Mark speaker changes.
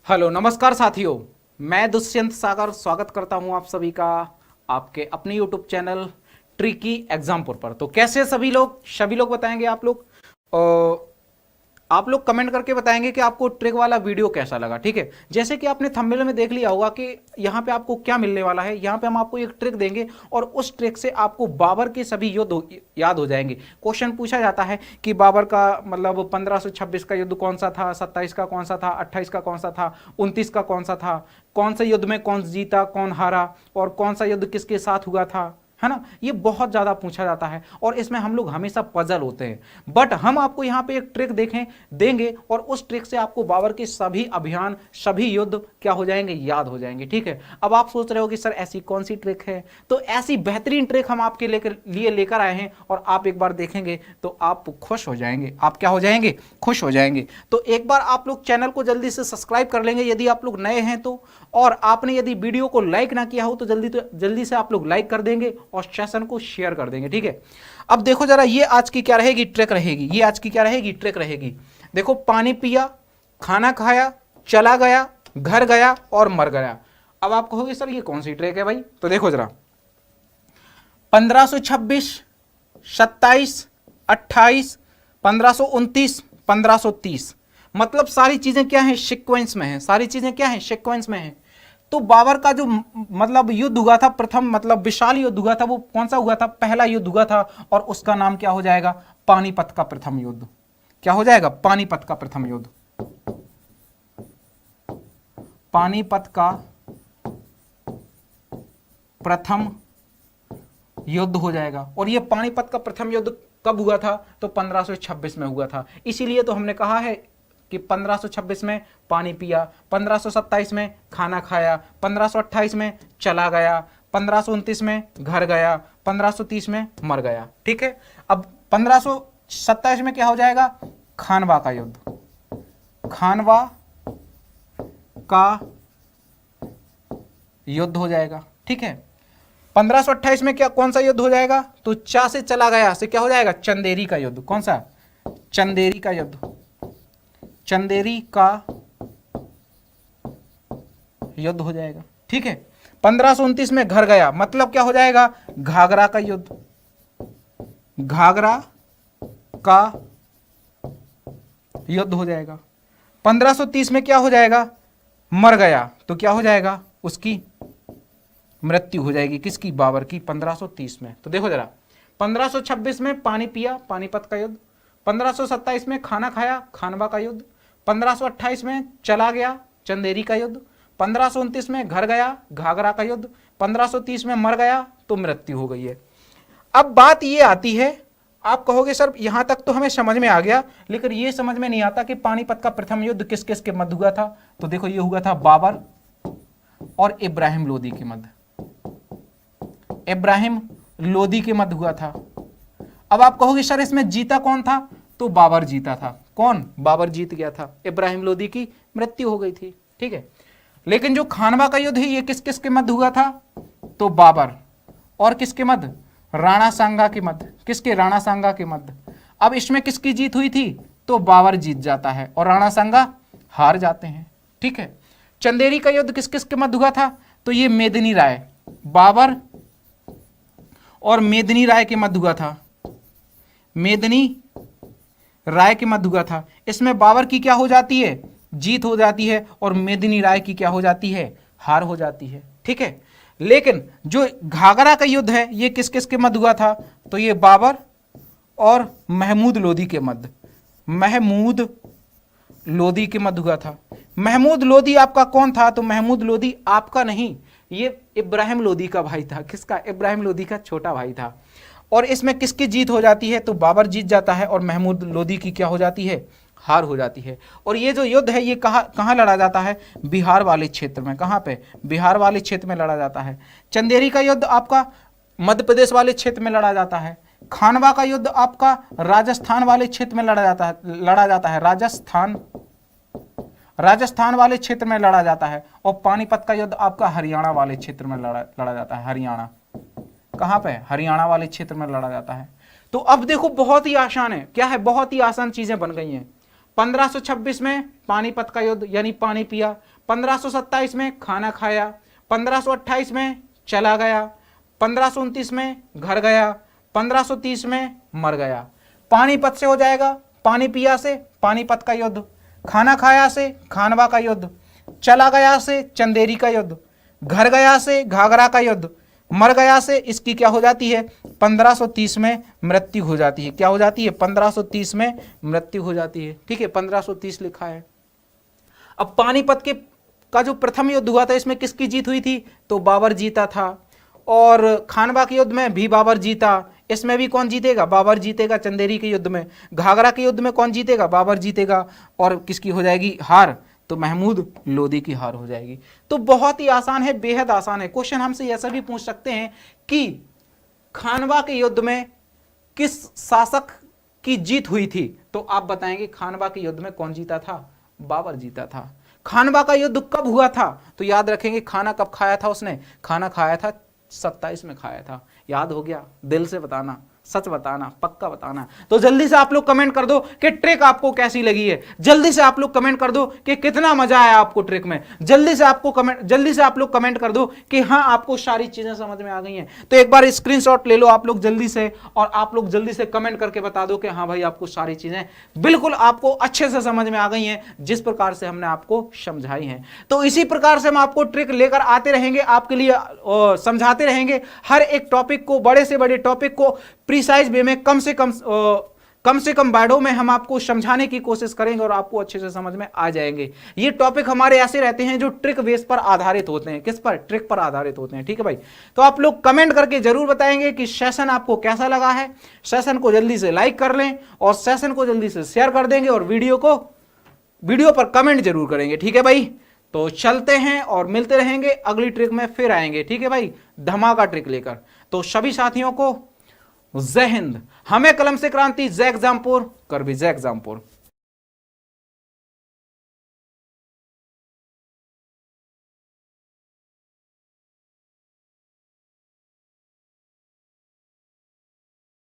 Speaker 1: Hello नमस्कार साथियों, मैं दुष्यंत सागर स्वागत करता हूं आप सभी का आपके अपने यूट्यूब चैनल ट्रिकी एग्जाम्पुल पर। तो कैसे सभी लोग बताएंगे आप लोग कमेंट करके बताएंगे कि आपको ट्रिक वाला वीडियो कैसा लगा। ठीक है, जैसे कि आपने थंबनेल में देख लिया होगा कि यहाँ पे आपको क्या मिलने वाला है। यहाँ पे हम आपको एक ट्रिक देंगे और उस ट्रिक से आपको बाबर के सभी युद्ध याद हो जाएंगे। क्वेश्चन पूछा जाता है कि बाबर का मतलब 1526 का युद्ध कौन सा था, 27 का कौन सा था, 28 का कौन सा था, 29 का कौन सा था, कौन सा युद्ध में कौन जीता कौन हारा और कौन सा युद्ध किसके साथ हुआ था, है ना। ये बहुत ज्यादा पूछा जाता है और इसमें हम लोग हमेशा पजल होते हैं। बट हम आपको यहाँ पे एक ट्रिक देंगे और उस ट्रिक से आपको बाबर के सभी अभियान सभी युद्ध क्या हो जाएंगे, याद हो जाएंगे। ठीक है, अब आप सोच रहे हो कि सर ऐसी कौन सी ट्रिक है, तो ऐसी बेहतरीन ट्रिक हम आपके लेकर आए हैं और आप एक बार देखेंगे तो आप खुश हो जाएंगे। आप क्या हो जाएंगे, खुश हो जाएंगे। तो एक बार आप लोग चैनल को जल्दी से सब्सक्राइब कर लेंगे यदि आप लोग नए हैं तो, और आपने यदि वीडियो को लाइक ना किया हो तो जल्दी से आप लोग लाइक कर देंगे और सेशन को शेयर कर देंगे। ठीक है, अब देखो जरा, ये आज की क्या रहेगी, ट्रिक रहेगी। ये आज की क्या रहेगी, ट्रिक रहेगी। देखो, पानी पिया, खाना खाया, चला गया, घर गया और मर गया। अब आप कहोगे सर ये कौन सी ट्रिक है भाई, तो देखो जरा, 1526, 27, 28, 1529, 1530, मतलब सारी चीजें क्या हैं, सीक्वेंस में है। सारी चीजें क्या हैं, सीक्वेंस में है। तो बाबर का जो मतलब युद्ध हुआ था, प्रथम मतलब विशाल युद्ध हुआ था, वो कौन सा हुआ था, पहला युद्ध हुआ था और उसका नाम क्या हो जाएगा, पानीपत का प्रथम युद्ध। क्या हो जाएगा, पानीपत का प्रथम युद्ध। पानीपत का प्रथम युद्ध हो जाएगा। और ये पानीपत का प्रथम युद्ध कब हुआ था, तो 1526 में हुआ था। इसीलिए तो हमने कहा है कि 1526 में पानी पिया, 1527 में खाना खाया, 1528 में चला गया, 1529 में घर गया, 1530 में मर गया। ठीक है, अब 1527 में क्या हो जाएगा, खानवा का युद्ध। खानवा का युद्ध हो जाएगा। ठीक है, 1528 में क्या कौन सा युद्ध हो जाएगा, तो चा से चला गया से क्या हो जाएगा, चंदेरी का युद्ध। कौन सा, चंदेरी का युद्ध। चंदेरी का युद्ध हो जाएगा। ठीक है, 1529 में घर गया, मतलब क्या हो जाएगा, घाघरा का युद्ध। घाघरा का युद्ध हो जाएगा। 1530 में क्या हो जाएगा, मर गया, तो क्या हो जाएगा, उसकी मृत्यु हो जाएगी, किसकी, बाबर की, 1530 में। तो देखो जरा, 1526 में पानी पिया, पानीपत का युद्ध। 1527 में खाना खाया, खानवा का युद्ध। 1528 में चला गया, चंदेरी का युद्ध। 1529 में घर गया, घाघरा का युद्ध। 1530 में मर गया, तो मृत्यु हो गई है। अब बात ये आती है, आप कहोगे सर यहां तक तो हमें समझ में आ गया, लेकिन ये समझ में नहीं आता कि पानीपत का प्रथम युद्ध किस किस के मध्य हुआ था। तो देखो, ये हुआ था बाबर और इब्राहिम लोदी के मध्य। इब्राहिम लोदी के मध्य हुआ था। अब आप कहोगे सर इसमें जीता कौन था, तो बाबर जीता था। कौन, बाबर जीत गया था, इब्राहिम लोदी की मृत्यु हो गई थी। ठीक है, लेकिन जो खानवा का युद्ध है ये किस किस के मध्य हुआ था, तो बाबर और किसके मध्य, राणा सांगा के मध्य। किसके, राणा सांगा के मध्य। अब इसमें किसकी जीत हुई थी, तो बाबर जीत जाता है और राणा सांगा हार जाते हैं। ठीक है, चंदेरी का युद्ध किस किस के मध्य हुआ था, तो ये मेदिनी राय, बाबर और मेदिनी राय के मध्य हुआ था। मेदिनी राय के मध्य हुआ था। इसमें बाबर की क्या हो जाती है, जीत हो जाती है, और मेदिनी राय की क्या हो जाती है, हार हो जाती है। ठीक है, लेकिन जो घाघरा का युद्ध है ये किस किस के मध्य हुआ था, तो ये बाबर और महमूद लोदी के मध्य। महमूद लोदी के मध्य हुआ था। महमूद लोदी आपका कौन था, तो महमूद लोदी आपका नहीं, ये इब्राहिम लोदी का भाई था। किसका, इब्राहिम लोदी का छोटा भाई था। और इसमें किसकी जीत हो जाती है, तो बाबर जीत जाता है और महमूद लोदी की क्या हो जाती है, हार हो जाती है। और ये जो युद्ध है ये कहाँ लड़ा जाता है, बिहार वाले क्षेत्र में। कहाँ पे, बिहार वाले क्षेत्र में लड़ा जाता है। चंदेरी का युद्ध आपका मध्य प्रदेश वाले क्षेत्र में लड़ा जाता है। खानवा का युद्ध आपका राजस्थान वाले क्षेत्र में लड़ा जाता है। राजस्थान वाले क्षेत्र में लड़ा जाता है। और पानीपत का युद्ध आपका हरियाणा वाले क्षेत्र में लड़ा जाता है। हरियाणा, कहां पे, हरियाणा वाले क्षेत्र में लड़ा जाता है। तो अब देखो बहुत ही आसान है, क्या है, बहुत ही आसान चीजें बन गई हैं। 1526 में पानीपत का युद्ध यानी पानी पिया। 1527 में खाना खाया, 1528 में चला गया, 1529 में घर गया, 1530 में मर गया। पानीपत से हो जाएगा पानी पिया से पानीपत का युद्ध, खाना खाया से खानवा का युद्ध, चला गया से चंदेरी का युद्ध, घर गया से घाघरा का युद्ध, मर गया से इसकी क्या हो जाती है 1530 में मृत्यु हो जाती है। क्या हो जाती है 1530 में मृत्यु हो जाती है। ठीक है 1530 लिखा है। अब पानीपत के का जो प्रथम युद्ध हुआ था इसमें किसकी जीत हुई थी, तो बाबर जीता था। और खानवा के युद्ध में भी बाबर जीता, इसमें भी कौन जीतेगा, बाबर जीतेगा। चंदेरी के युद्ध में, घाघरा के युद्ध में कौन जीतेगा, बाबर जीतेगा। और किसकी हो जाएगी हार, तो महमूद लोदी की हार हो जाएगी। तो बहुत ही आसान है, बेहद आसान है। क्वेश्चन हमसे ऐसा भी पूछ सकते हैं कि खानवा के युद्ध में किस शासक की जीत हुई थी, तो आप बताएंगे खानवा के युद्ध में कौन जीता था, बाबर जीता था। खानवा का युद्ध कब हुआ था, तो याद रखेंगे खाना कब खाया था उसने, खाना खाया था 27 में खाया था। याद हो गया, दिल से बताना, सच बताना, पक्का बताना। तो जल्दी से आप लोग कमेंट कर दो कि ट्रिक आपको कैसी लगी है। जल्दी से आप लोग कमेंट कर दो कि कितना मजा आया आपको ट्रिक में। जल्दी से आप लोग कमेंट कर दो कि हाँ आपको सारी चीजें समझ में आ गई हैं। तो एक बार स्क्रीनशॉट ले लो आप लोग जल्दी से, और आप लोग जल्दी से कमेंट करके बता दो कि हाँ भाई आपको सारी चीजें बिल्कुल आपको अच्छे से समझ में आ गई हैं, जिस प्रकार से हमने आपको समझाई हैं। तो इसी प्रकार से हम आपको ट्रिक लेकर आते रहेंगे, आपके लिए समझाते रहेंगे हर एक टॉपिक को, बड़े से बड़े टॉपिक को प्रीसाइज वे में कम से कम वर्डों में हम आपको समझाने की कोशिश करेंगे और आपको अच्छे से समझ में आ जाएंगे। ये टॉपिक हमारे ऐसे रहते हैं जो ट्रिक बेस पर आधारित होते हैं। किस पर, ट्रिक पर आधारित होते हैं। ठीक है भाई, तो आप लोग कमेंट करके जरूर बताएंगे कि सेशन आपको कैसा लगा है। सेशन को जल्दी से लाइक कर लें और सेशन को जल्दी से शेयर कर देंगे, और वीडियो पर कमेंट जरूर करेंगे। ठीक है भाई, तो चलते हैं और मिलते रहेंगे, अगली ट्रिक में फिर आएंगे। ठीक है भाई, धमाका ट्रिक लेकर। तो सभी साथियों को जय हिंद। हमें कलम से क्रांति, जय एग्जामपुर, कर भी जय एग्जामपुर।